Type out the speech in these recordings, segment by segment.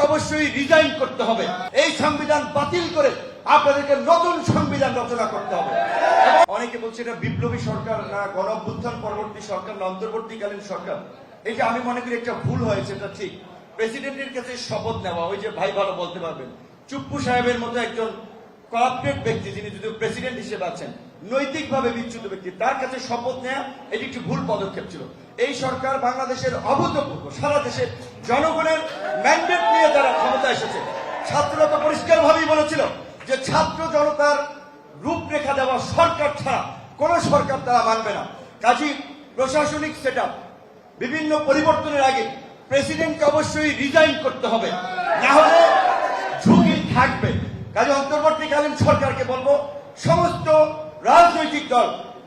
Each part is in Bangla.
আপনাদেরকে অবশ্যই রিজাইন করতে হবে। এই সংবিধান বাতিল করে আপনাদেরকে নতুন সংবিধান রচনা করতে হবে। অনেকে বলছে এটা বিপ্লবী সরকার না গণঅভ্যুত্থান পরবর্তী সরকার না অন্তর্বর্তীকালীন সরকার। এটা আমি মনে করি একটা ভুল হয়েছে, এটা ঠিক। প্রেসিডেন্টের কাছে শপথ নেওয়া, ওই যে ভাই ভালো বলতে পারবেন, চুপ্পু সাহেবের মতো একজন করাপ্টেড ব্যক্তি যিনি যদি প্রেসিডেন্ট হিসেবে আছেন, নৈতিকভাবে বিচ্যুত ব্যক্তি, তার কাছে শপথ নেওয়া এটি একটি ভুল পদক্ষেপ ছিল। এই সরকার বাংলাদেশের অভূতপূর্ব, সারা দেশের জনগণের ম্যান্ডেট নিয়ে তারা ক্ষমতা এসেছে। ছাত্ররা তো পরিষ্কারভাবেই বলেছিল যে ছাত্র জনতার রূপরেখা দেওয়া সরকার ছাড়া কোন সরকার তারা মানবে না। কাজী প্রশাসনিক সেটআপ বিভিন্ন পরিবর্তনের আগে প্রেসিডেন্টকে অবশ্যই রিজাইন করতে হবে, না হলে ঝুঁকি থাকবে। কাজে অন্তর্বর্তীকালীন সরকারকে বলবো, সমস্ত রাজনৈতিক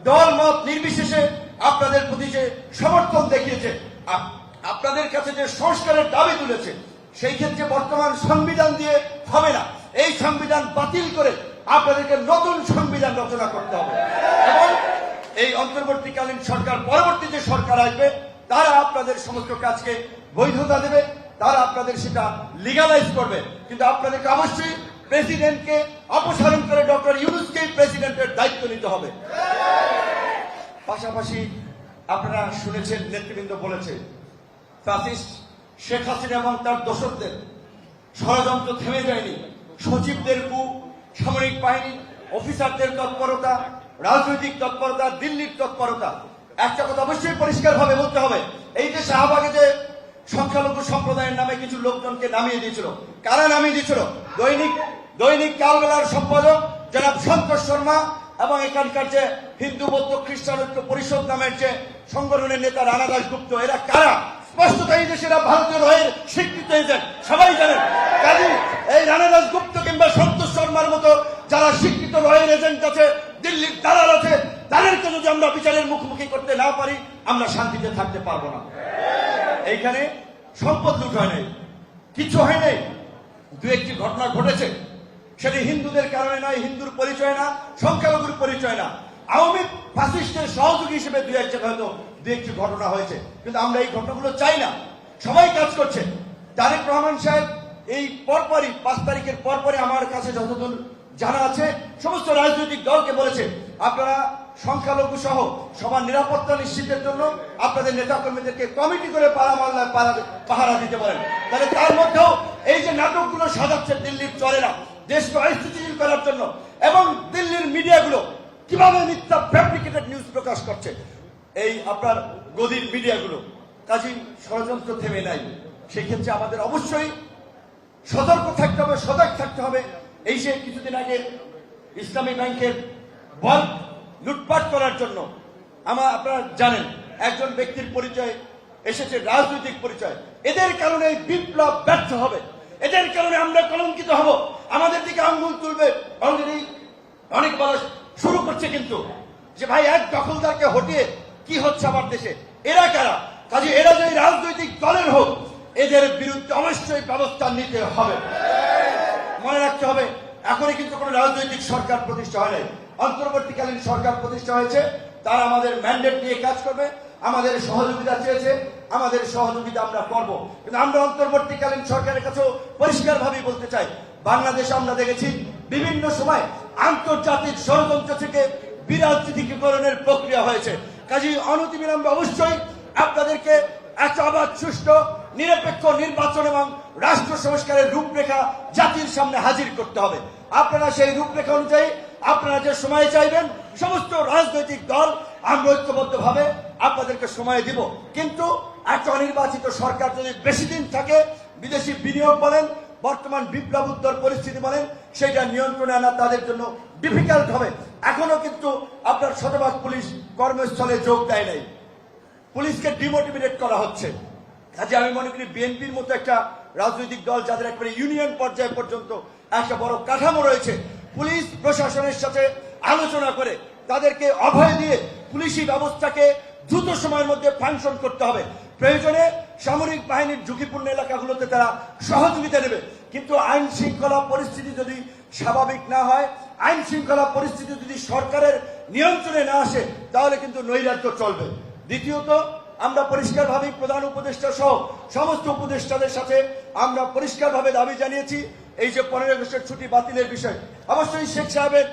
দল মত নির্বিশেষে আপনাদের প্রতি যে সমর্থন দেখিয়েছে, আপনাদের কাছে যে সংস্কারের দাবি তুলেছে, সেই ক্ষেত্রে বর্তমান সংবিধান দিয়ে হবে না। এই সংবিধান বাতিল করে আপনাদেরকে নতুন সংবিধান রচনা করতে হবে এবং এই অন্তর্বর্তীকালীন সরকার, পরবর্তী যে সরকার আসবে, তারা আপনাদের সমস্ত কাজকে বৈধতা দেবে, তারা আপনাদের সেটা লিগালাইজ করবে। কিন্তু আপনাদেরকে অবশ্যই প্রেসিডেন্টকে অপসারণ করে ডক্টর ইউনূসকে প্রেসিডেন্টের দায়িত্ব নিতে হবে। পাশাপাশি আপনারা শুনেছেন নেতৃবৃন্দ বলেছে, ফ্যাসিস্ট শেখ হাসিনা এবং তার দোসরদের ষড়যন্ত্র থেমে যায়নি। সচিবদের কূপ, সামরিক বাহিনী অফিসারদের তৎপরতা, রাজনৈতিক তৎপরতা, দিল্লির তৎপরতা। একটা কথা অবশ্যই পরিষ্কারভাবে বলতে হবে, এই যে শাহবাগে যে সংখ্যালঘু সম্প্রদায়ের নামে কিছু লোকজনকে নামিয়ে দিয়েছিল, কারা নামিয়ে দিয়েছিল? দৈনিক কালবেলার সম্পাদক জনাব সন্তোষ শর্মা এবং এখানকার যে হিন্দু বৌদ্ধ খ্রিস্টান ঐক্য পরিষদ নামের যে সংগঠনের নেতা রানা দাশগুপ্ত, এরা কারা? স্পষ্টত এই দেশের ভারতীয় রয়ের স্বীকৃত এজেন্ট, সবাই জানেন। কাজী এই রানা দাশগুপ্ত কিংবা সন্তোষ শর্মার মতো যারা স্বীকৃত রয়ের এজেন্ট আছে, দিল্লির দালাল আছে, তাদেরকে যদি আমরা বিচারের মুখোমুখি করতে না পারি, আমরা শান্তিতে থাকতে পারবো না। এইখানে সম্পদ লুট হয় নাই, কিছু হয় নাই। দু একটি ঘটনা ঘটেছে, সেটি হিন্দুদের কারণে নয়, হিন্দুর পরিচয় না, সংখ্যালঘুর পরিচয় না, আওয়ামী ফ্যাসিস্টের সহযোগী হিসেবে দু এক জায়গায় হয়তো দু একটি ঘটনা হয়েছে। কিন্তু আমরা এই ঘটনাগুলো চাই না। সবাই কাজ করছে। তারেক রহমান সাহেব এই পরপরই 5 তারিখের পরপরই আমার কাছে যতদূর জানা আছে সমস্ত রাজনৈতিক দলকে বলেছে, আপনারা সংখ্যালঘু সহ সবার নিরাপত্তা নিশ্চিতের জন্য আপনাদের নেতাকর্মীদেরকে কমিটি করে পাহারা দিতে পারেন। তাহলে তার মধ্যেও এই যে নাটকগুলো সাজাচ্ছে দিল্লির চরেরা দেশকে অস্থিতিশীল করার জন্য, এবং দিল্লির মিডিয়াগুলো কিভাবে মিথ্যা ফ্যাব্রিকেটেড নিউজ প্রকাশ করছে, এই আপনার গদির মিডিয়াগুলো, কাজেই ষড়যন্ত্র থেমে নাই। সেই ক্ষেত্রে আমাদের অবশ্যই সতর্ক থাকতে হবে, সজাগ থাকতে হবে। এই যে কিছুদিন আগে ইসলামী ব্যাংকের বল্ক লুটপাট করার জন্য আপনারা জানেন একজন ব্যক্তির পরিচয় এসেছে, রাজনৈতিক পরিচয়। এদের কারণে বিপ্লব ব্যর্থ হবে, এদের কারণে আমরা কলঙ্কিত হব। আমাদের দিকে আঙ্গুল তুলবে, অলরেডি অনেক বলা শুরু করছে কিন্তু যে ভাই এক দখলদারকে হটিয়ে কি হচ্ছে আমার দেশে, এরা কারা? কাজে এরা যদি রাজনৈতিক দলের হোক, এদের বিরুদ্ধে অবশ্যই ব্যবস্থা নিতে হবে। মনে রাখতে হবে, এখনই কিন্তু কোন রাজনৈতিক সরকার প্রতিষ্ঠা হয় নাই, অন্তর্বর্তীকালীন সরকার প্রতিষ্ঠা হয়েছে। তারা আমাদের ম্যান্ডেট নিয়ে কাজ করবে, আমাদের সহযোগিতা চেয়েছে, আমাদের সহযোগিতা আমরা করব। কিন্তু আমরা অন্তর্বর্তীকালীন সরকারের কাছেও পরিষ্কারভাবে বলতে চাই, বাংলাদেশে আমরা দেখেছি বিভিন্ন সময় আন্তর্জাতিক ষড়যন্ত্র থেকে বিরাজনীতিকরণের প্রক্রিয়া হয়েছে। কাজেই অনতিবিলম্বে অবশ্যই আপনাদেরকে একটা অবাধ, সুষ্ঠু, নিরপেক্ষ নির্বাচন এবং রাষ্ট্র সংস্কারের রূপরেখা জাতির সামনে হাজির করতে হবে। আপনারা সেই রূপরেখা অনুযায়ী আপনারা যে সময় চাইবেন, সমস্ত রাজনৈতিক দল আমরা ঐক্যবদ্ধভাবে আপনাদেরকে সময় দিব। কিন্তু একটা অনির্বাচিত সরকার যদি বেশি দিন থাকে, বিদেশি বিনিয়োগ বলেন, বর্তমান বিপ্লবোত্তর পরিস্থিতি বলেন, সেটা নিয়ন্ত্রণে আনা তাদের জন্য ডিফিকাল্ট হবে। এখনো কিন্তু আপনার শতভাগ পুলিশ কর্মস্থলে যোগ দেয় নাই, পুলিশকে ডিমোটিভেট করা হচ্ছে। কাজে আমি মনে করি বিএনপির মতো একটা রাজনৈতিক দল, যাদের একবারে ইউনিয়ন পর্যায়ে পর্যন্ত একটা বড় কাঠামো রয়েছে, পুলিশ প্রশাসনের সাথে আলোচনা করে তাদেরকে অভয় দিয়ে পুলিশি ব্যবস্থাকে দ্রুত সময়ের মধ্যে ফাংশন করতে হবে। প্রয়োজনে সামরিক বাহিনীর ঝুঁকিপূর্ণ এলাকাগুলোতে তারা সহযোগিতা দেবে। কিন্তু আইন শৃঙ্খলা পরিস্থিতি যদি স্বাভাবিক না হয়, আইন শৃঙ্খলা পরিস্থিতি যদি সরকারের নিয়ন্ত্রণে না আসে, তাহলে কিন্তু নৈরাজ্য চলবে। দ্বিতীয়ত, আমরা পরিষ্কারভাবে প্রধান উপদেষ্টা সহ সমস্ত উপদেষ্টাদের সাথে আমরা পরিষ্কারভাবে দাবি জানিয়েছি এই যে 15 আগস্টের ছুটি বাতিলের বিষয়। অবশ্যই শেখ সাহেবের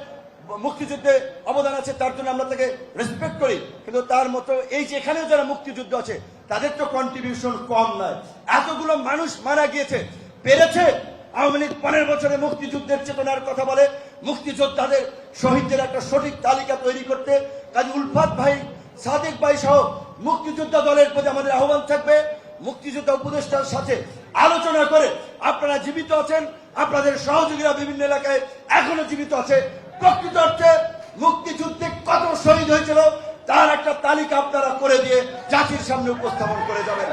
মুক্তিযুদ্ধে অবদান আছে, তার জন্য আমরা তাকে রেসপেক্ট করি, কিন্তু তার মতো এই যে এখানেও যারা মুক্তিযুদ্ধ আছে তাদের তো কন্ট্রিবিউশন কম নয়। এতগুলো মানুষ মারা গিয়েছে, পেরেছে আওয়ামী লীগ 15 বছরে মুক্তিযুদ্ধের চেতনার কথা বলে, মুক্তিযোদ্ধাদের শহীদদের একটা সঠিক তালিকা তৈরি করতে। কাজী উলফাত ভাই, সাদেক ভাই সহ মুক্তিযোদ্ধা দলের প্রতি আমাদের আহ্বান থাকবে, মুক্তিযোদ্ধা উপদেষ্টার সাথে আলোচনা করে, আপনারা জীবিত আছেন, আপনাদের সহযোগীরা বিভিন্ন এলাকায় এখনো জীবিত আছে, প্রকৃত অর্থে মুক্তিযুদ্ধে কত শহীদ হয়েছিল তার একটা তালিকা আপনারা করে দিয়ে জাতির সামনে উপস্থাপন করে যাবেন।